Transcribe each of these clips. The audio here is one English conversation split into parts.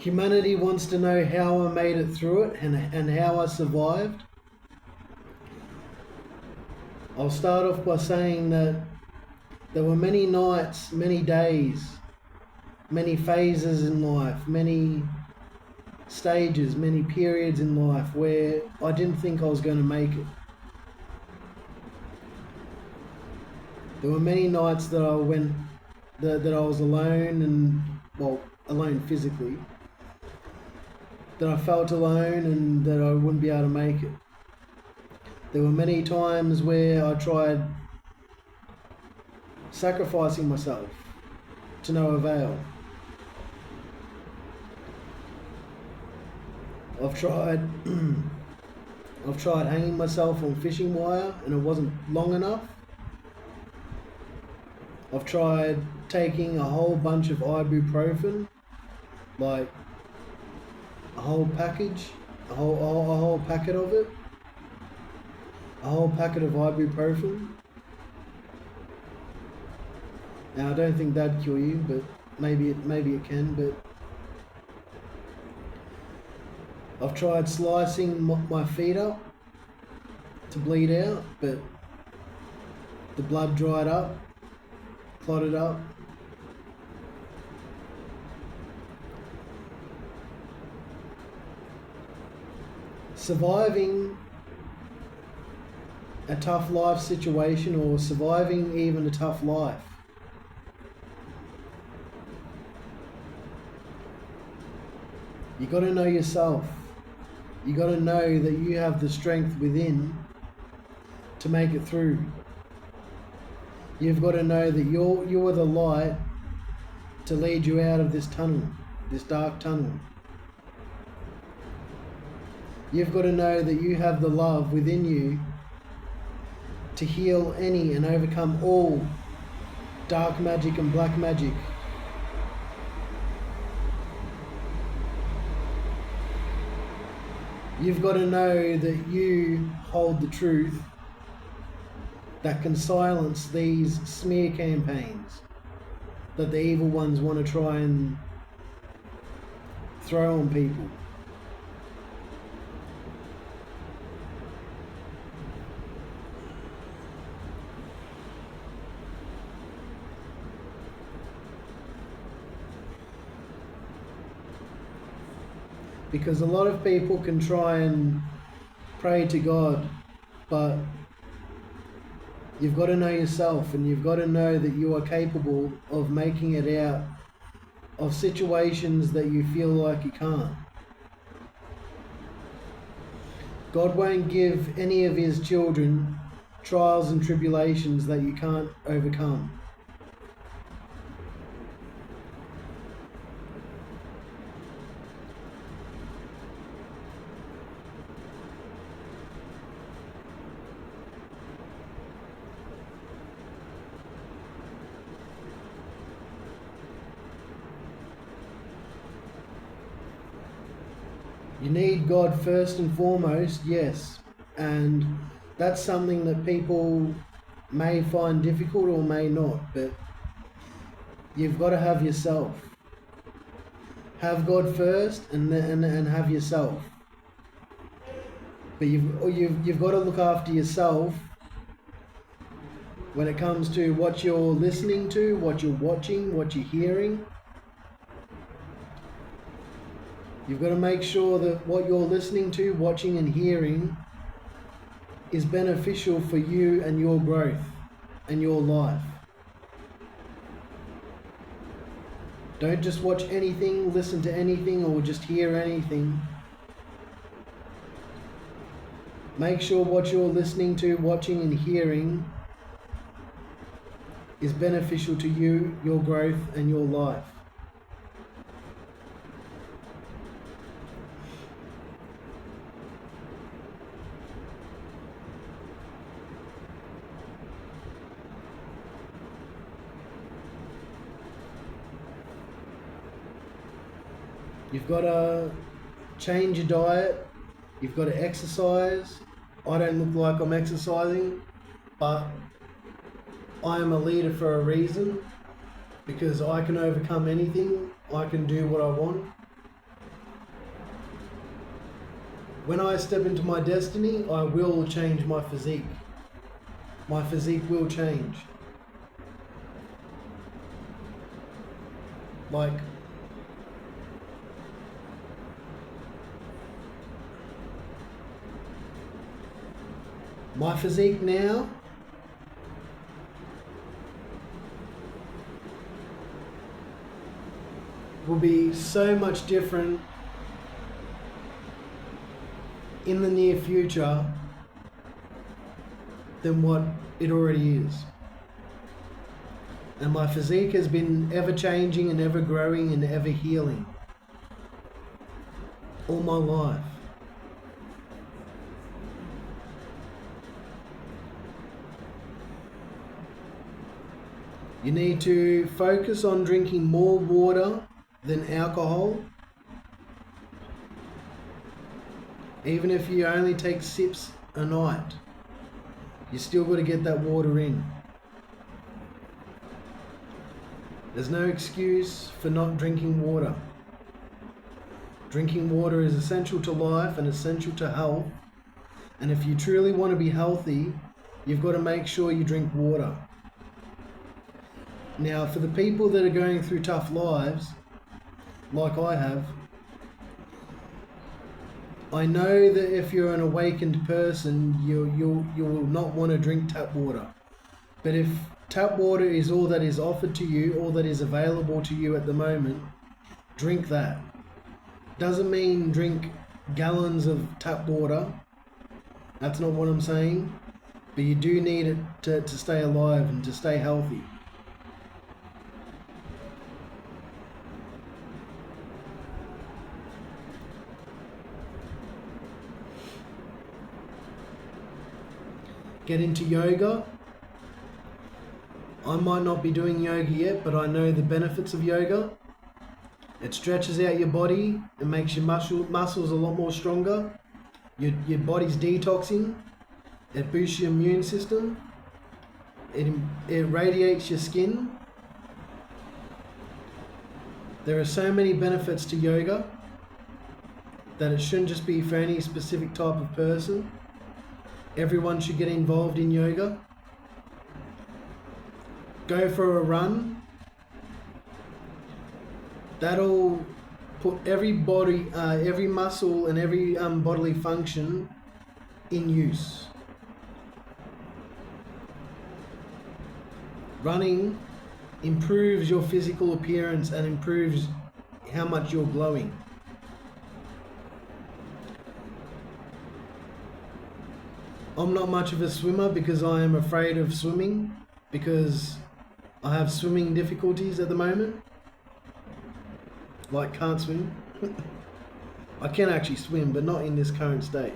Humanity wants to know how I made it through it and how I survived. I'll start off by saying that there were many nights, many days, many phases in life, many stages, many periods in life where I didn't think I was going to make it. There were many nights that I was alone and, well, alone physically, that I felt alone and that I wouldn't be able to make it. There were many times where I tried sacrificing myself to no avail. I've tried hanging myself on fishing wire and it wasn't long enough. I've tried taking a whole bunch of ibuprofen, like a whole package, a whole packet of it, a whole packet of ibuprofen. Now I don't think that'd cure you, but maybe it can. But I've tried slicing my feet up to bleed out, but the blood dried up, clotted up. Surviving a tough life situation, or surviving even a tough life, you got to know yourself. You got to know that you have the strength within to make it through. You've got to know that you are the light to lead you out of this tunnel, this dark tunnel. You've got to know that you have the love within you to heal any and overcome all dark magic and black magic. You've got to know that you hold the truth that can silence these smear campaigns that the evil ones want to try and throw on people. Because a lot of people can try and pray to God, but you've got to know yourself, and you've got to know that you are capable of making it out of situations that you feel like you can't. God won't give any of his children trials and tribulations that you can't overcome. You need God first and foremost, yes, and that's something that people may find difficult or may not, but you've got to have yourself. Have God first and have yourself. But you've got to look after yourself when it comes to what you're listening to, what you're watching, what you're hearing. You've got to make sure that what you're listening to, watching and hearing is beneficial for you and your growth and your life. Don't just watch anything, listen to anything, or just hear anything. Make sure what you're listening to, watching and hearing is beneficial to you, your growth and your life. You've got to change your diet. You've got to exercise. I don't look like I'm exercising, but I am a leader for a reason, because I can overcome anything. I can do what I want. When I step into my destiny, I will change my physique. My physique will change. Like, my physique now will be so much different in the near future than what it already is. And my physique has been ever changing and ever growing and ever healing all my life. You need to focus on drinking more water than alcohol. Even if you only take sips a night, you still got to get that water in. There's no excuse for not drinking water. Drinking water is essential to life and essential to health. And if you truly want to be healthy, you've got to make sure you drink water. Now, for the people that are going through tough lives, like I have, I know that if you're an awakened person, you will not want to drink tap water. But if tap water is all that is offered to you, all that is available to you at the moment, drink that. Doesn't mean drink gallons of tap water. That's not what I'm saying. But you do need it to stay alive and to stay healthy. Get into yoga. I might not be doing yoga yet, but I know the benefits of yoga. It stretches out your body. It makes your muscles a lot more stronger. Your body's detoxing. It boosts your immune system. It radiates your skin. There are so many benefits to yoga that it shouldn't just be for any specific type of person. Everyone should get involved in yoga. Go for a run. That'll put every body, every muscle and every bodily function in use. Running improves your physical appearance and improves how much you're glowing. I'm not much of a swimmer because I am afraid of swimming, because I have swimming difficulties at the moment. Like, can't swim. I can actually swim, but not in this current state.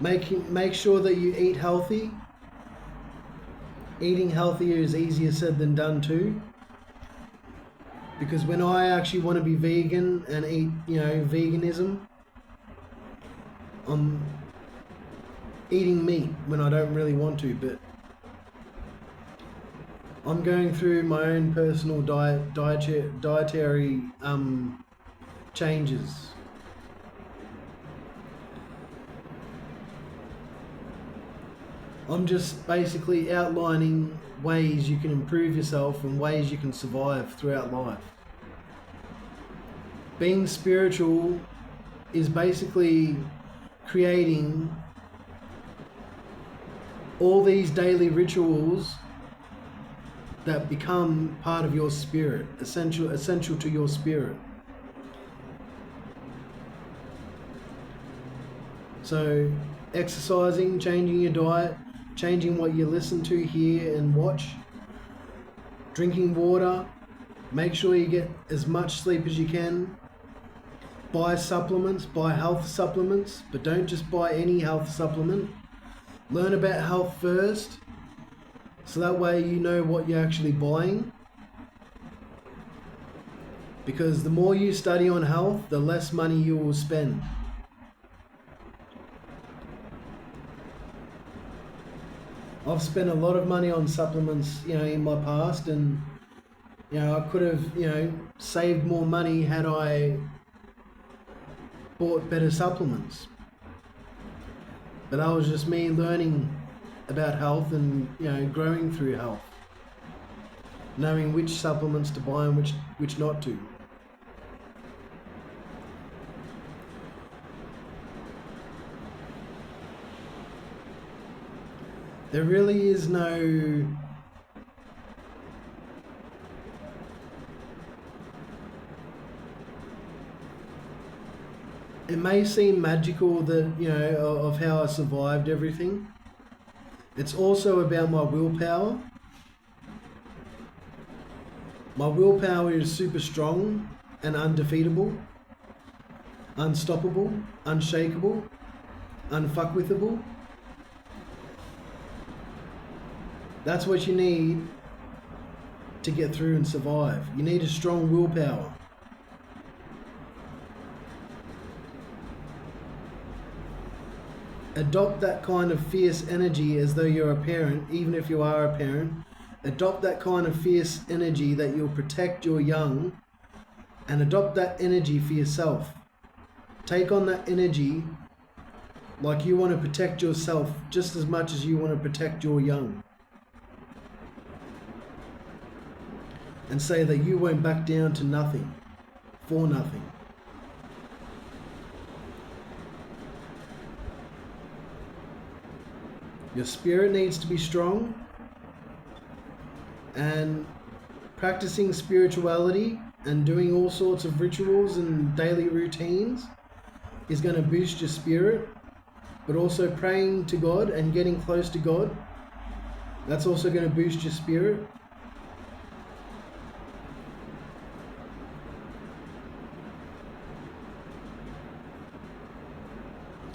Make sure that you eat healthy. Eating healthier is easier said than done too. Because when I actually want to be vegan and eat, veganism, I'm eating meat when I don't really want to, but I'm going through my own personal dietary changes. I'm just basically outlining ways you can improve yourself and ways you can survive throughout life. Being spiritual is basically creating all these daily rituals that become part of your spirit, essential to your spirit. So exercising, changing your diet, changing what you listen to, hear and watch, drinking water, make sure you get as much sleep as you can, buy supplements, buy health supplements, but don't just buy any health supplement. Learn about health first, so that way you know what you're actually buying. Because the more you study on health, the less money you will spend. I've spent a lot of money on supplements, in my past, and I could have, saved more money had I bought better supplements. But that was just me learning about health and, growing through health. Knowing which supplements to buy and which not to. There really is no it may seem magical that, of how I survived everything. It's also about my willpower. My willpower is super strong and undefeatable, unstoppable, unshakable, unfuckwithable. That's what you need to get through and survive. You need a strong willpower. Adopt that kind of fierce energy as though you're a parent, even if you are a parent. Adopt that kind of fierce energy that you'll protect your young, and adopt that energy for yourself. Take on that energy like you want to protect yourself just as much as you want to protect your young. And say that you won't back down to nothing, for nothing. Your spirit needs to be strong, and practicing spirituality and doing all sorts of rituals and daily routines is going to boost your spirit, but also praying to God and getting close to God, that's also going to boost your spirit.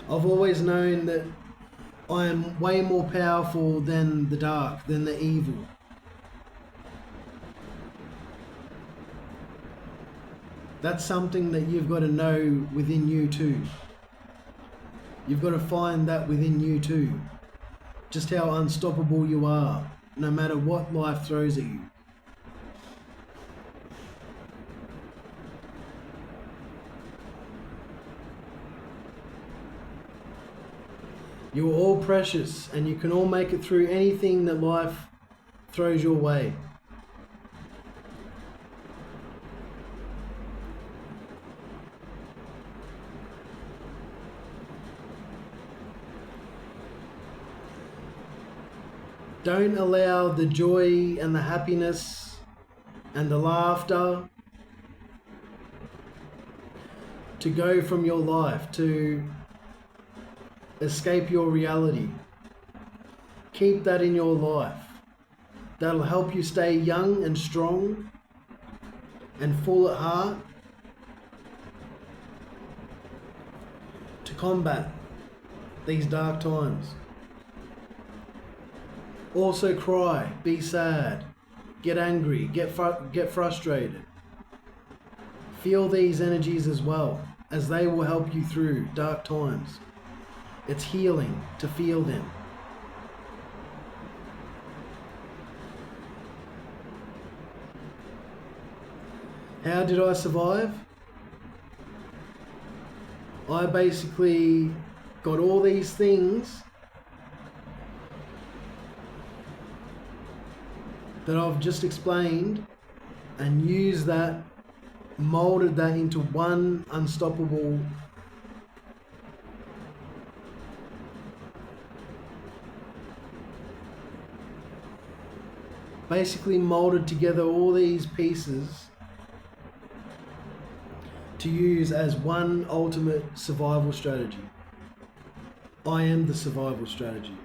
I've always known that I am way more powerful than the dark, than the evil. That's something that you've got to know within you too. You've got to find that within you too. Just how unstoppable you are, no matter what life throws at you. You're all precious, and you can all make it through anything that life throws your way. Don't allow the joy and the happiness and the laughter to go from your life, to escape your reality. Keep that in your life. That'll help you stay young and strong and full at heart to combat these dark times. Also cry, be sad, get angry, get frustrated. Feel these energies as well, as they will help you through dark times. It's healing to feel them. How did I survive? I basically got all these things that I've just explained and used that, molded that into one unstoppable basically molded together all these pieces to use as one ultimate survival strategy. I am the survival strategy.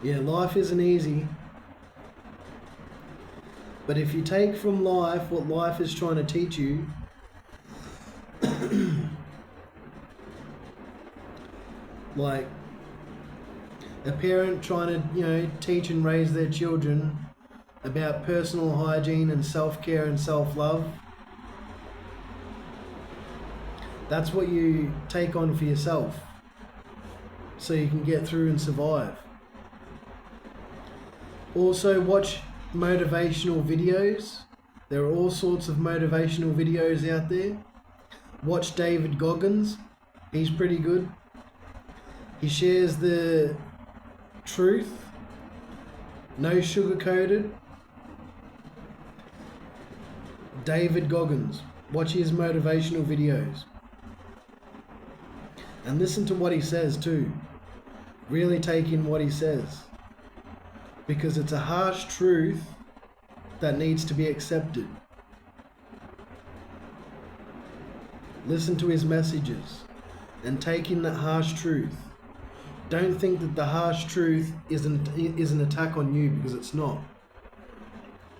Yeah, life isn't easy. But if you take from life what life is trying to teach you, like a parent trying to, teach and raise their children about personal hygiene and self-care and self-love, that's what you take on for yourself so you can get through and survive. Also, watch motivational videos. There are all sorts of motivational videos out there. Watch David Goggins. He's pretty good. He shares the truth, no sugar-coated. David Goggins. Watch his motivational videos. And listen to what he says too. Really take in what he says. Because it's a harsh truth that needs to be accepted. Listen to his messages and take in that harsh truth. Don't think that the harsh truth is an attack on you, because it's not.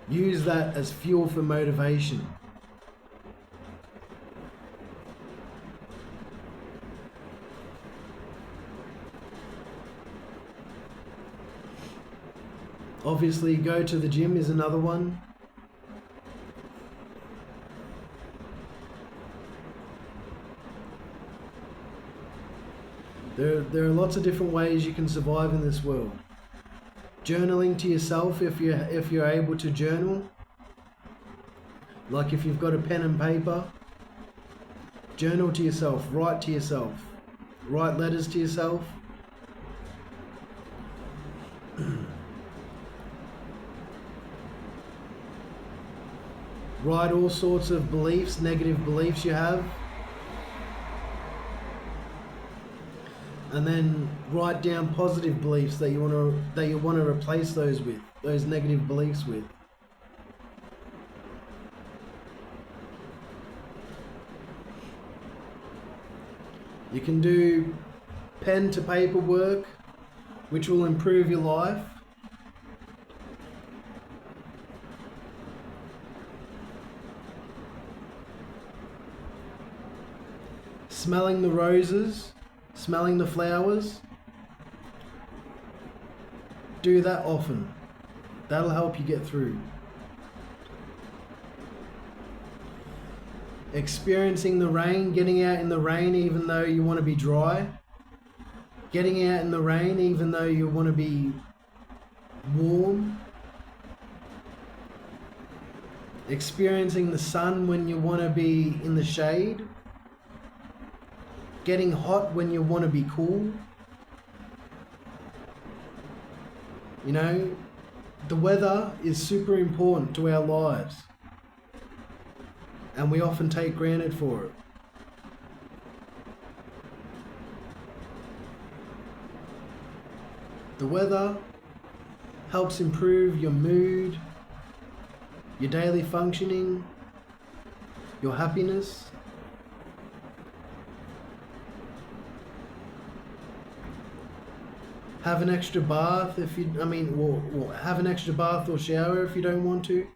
Use that as fuel for motivation. Obviously, go to the gym is another one. There are lots of different ways you can survive in this world. Journaling to yourself, if you're able to journal. Like if you've got a pen and paper, journal to yourself, write to yourself, write letters to yourself. Write all sorts of beliefs, negative beliefs you have. And then write down positive beliefs that you want to replace those negative beliefs with. You can do pen to paper work, which will improve your life. Smelling the roses, smelling the flowers. Do that often. That'll help you get through. Experiencing the rain, getting out in the rain even though you want to be dry. Getting out in the rain even though you want to be warm. Experiencing the sun when you want to be in the shade. Getting hot when you want to be cool. You know, the weather is super important to our lives, and we often take granted for it. The weather helps improve your mood, your daily functioning, your happiness. Have an extra bath if you, or have an extra bath or shower if you don't want to.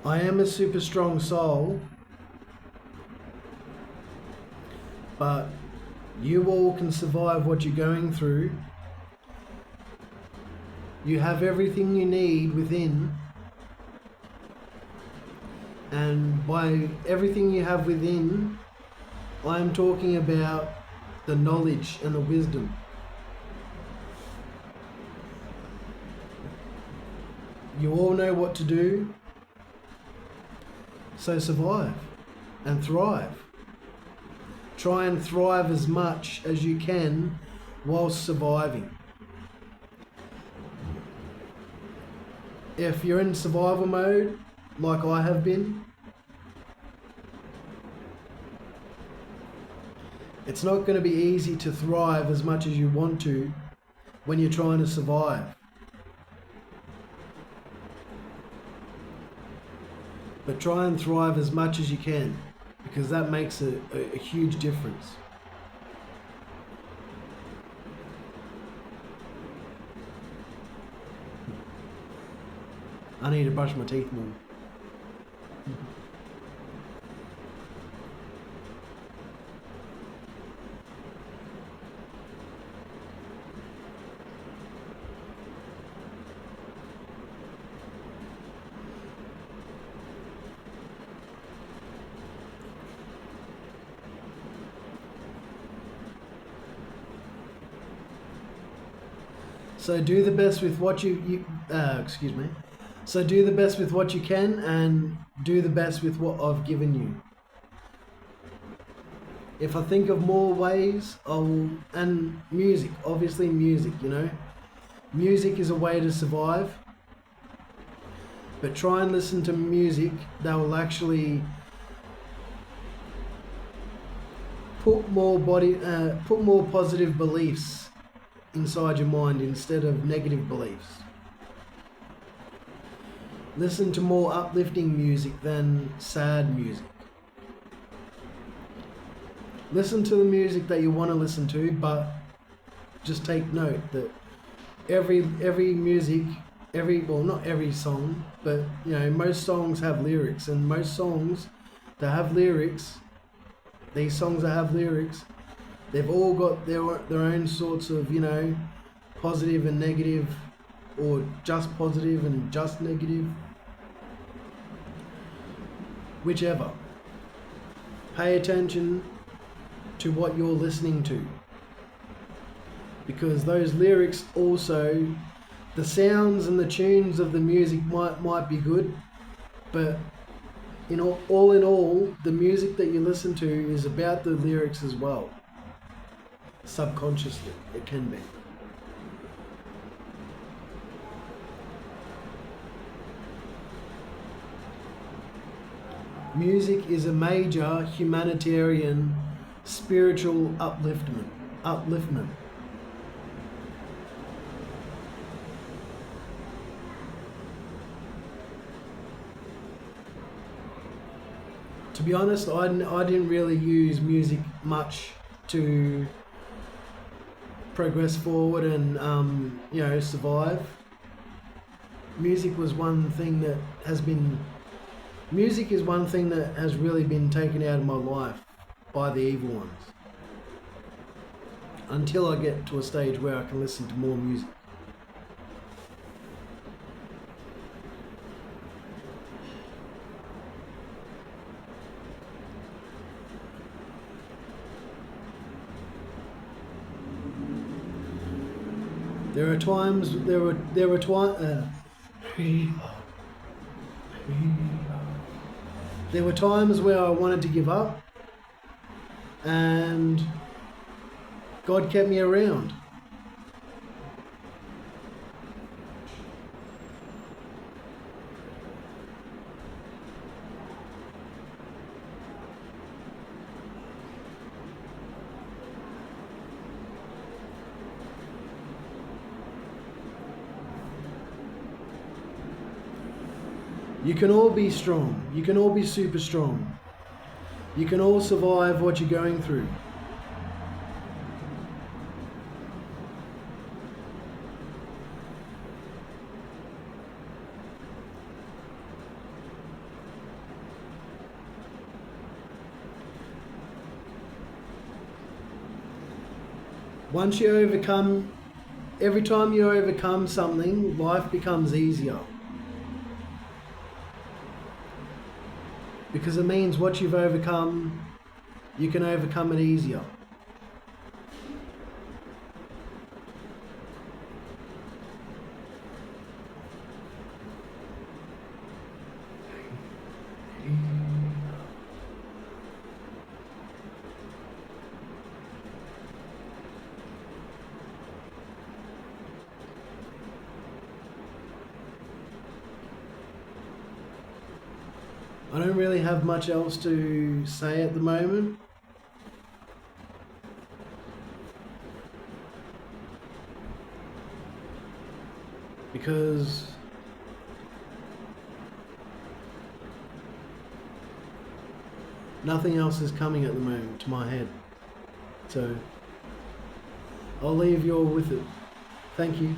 I am a super strong soul, but you all can survive what you're going through. You have everything you need within, and by everything you have within, I'm talking about the knowledge and the wisdom. You all know what to do. So survive and thrive. Try and thrive as much as you can whilst surviving. If you're in survival mode, like I have been, it's not going to be easy to thrive as much as you want to when you're trying to survive. But try and thrive as much as you can, because that makes a huge difference. I need to brush my teeth more. So do the best with what excuse me. So do the best with what you can, and do the best with what I've given you. If I think of more ways, and music, obviously music, you know. Music is a way to survive. But try and listen to music that will actually put more positive beliefs inside your mind instead of negative beliefs. Listen to more uplifting music than sad music. Listen to the music that you want to listen to, but just take note that every music, well, not every song, but you know, most songs have lyrics, and most songs that have lyrics, these songs that have lyrics, they've all got their own sorts of, you know, positive and negative, or just positive and just negative, whichever. Pay attention to what you're listening to, because those lyrics also, the sounds and the tunes of the music might be good, but all in all, the music that you listen to is about the lyrics as well. Subconsciously, it can be. Music is a major humanitarian spiritual upliftment. To be honest, I didn't really use music much to progress forward and survive. Music is one thing that has really been taken out of my life by the evil ones, until I get to a stage where I can listen to more music. There were times where I wanted to give up, and God kept me around. You can all be strong. You can all be super strong. You can all survive what you're going through. Every time you overcome something, life becomes easier. Because it means what you've overcome, you can overcome it easier. I don't really have much else to say at the moment. Because nothing else is coming at the moment to my head. So I'll leave you all with it. Thank you.